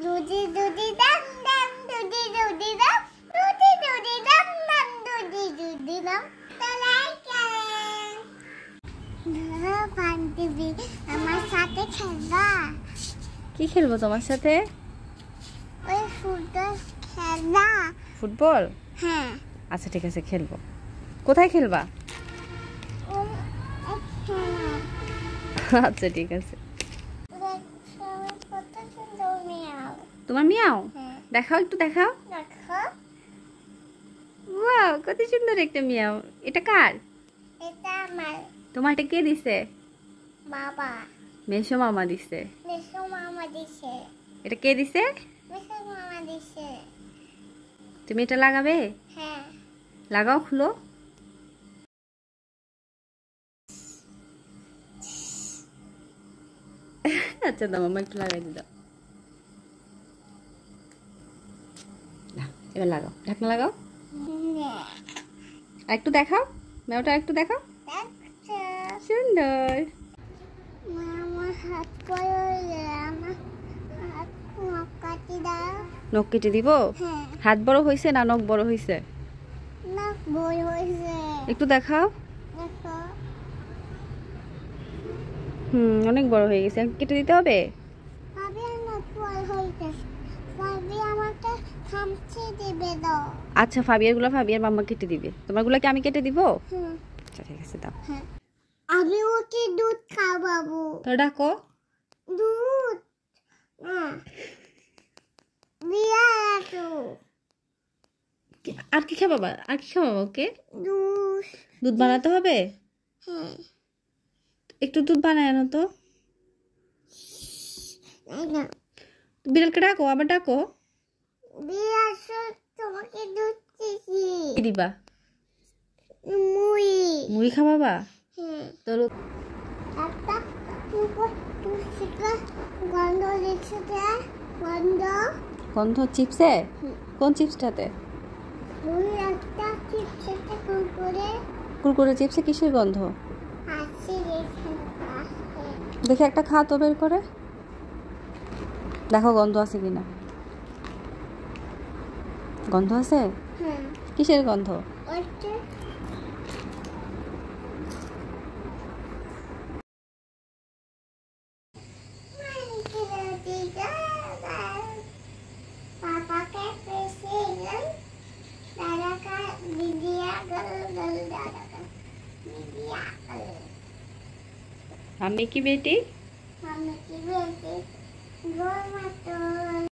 দুদি দুদি দাম দাম দুদি দুদি দাম দুদি দুদি দাম দাম দুদি দুদি দাম তালাই কেন ধরো বান্ধবী আমার সাথে খেলবা কি খেলবো তোমার সাথে? ওই ফুটবল খেলবা ফুটবল? হ্যাঁ আচ্ছা ঠিক আছে খেলবো। কোথায় খেলবা? আচ্ছা ঠিক আছে। তোমার মিয়াও দেখাও, একটু দেখাও। ওয়াও কত সুন্দর একটা মিয়াও। এটা কার? এটা আমার। তোমার এটা কে দিছে? বাবা। মেসো মামা দিছে। মেসো মামা দিছে। এটা কে দিছে? মেসো মামা দিছে। তুমি এটা লাগাবে? হ্যাঁ লাগাও, খুলো। আচ্ছা দাও মামা একটু লাগাই দাও। এবার লাগাও, ঢাকনা লাগাও। আর একটু দেখাও, মেয়েটা একটু দেখাও। সুন্দর। আমার হাত পড়ে আমার হাত নখ কাটি দাও। নখ কেটে দিব? হ্যাঁ। হাত বড় হয়েছে না নখ বড় হয়েছে? নখ বড় হয়েছে। একটু দেখাও। দেখো অনেক বড় হয়ে গেছে, কেটে দিতে হবে। ভাবি আমার বড় হয়ে গেছে, ভাবি আমাকে খামচি দিবে দাও। আচ্ছা ফাবিয়ারগুলো ফাবিয়ার মাম্মা কেটে দিবে, তোমারগুলো কি আমি কেটে দিব? আচ্ছা ঠিক আছে দাও। হ্যাঁ আমি ওকে দুধ খাওয়াবো। তো ডাকো। দুধ বিয়ার তো আর কি খাওয়াবা? আর কি খাওয়াবা ওকে? দুধ। দুধ বানাতে হবে? হ্যাঁ একটু দুধ বানায় আনো তো। বিড়ালকে ডাকো, আবার ডাকো। বিয়ার তোমাকে দুধ দিছি। কি দিবা? মুড়ি। মুড়ি খাওয়াবা? হ্যাঁ চলো। একটা গন্ধ দিচ্ছে গন্ধ। গন্ধ চিপসে? কোন চিপসটাতে? মুড়ি একটা চিপসে কুরকুরে। কুরকুরে চিপসে কিসের গন্ধ? আছে দেখে একটা খা তো বের করে দেখো গন্ধ আছে কিনা। গন্ধ আছে? হ্যাঁ কিসের গন্ধ? ওইটা पापा के पैसे दादा का दीदिया गल गल दादा का दीदिया गल। আমি কি বেটি?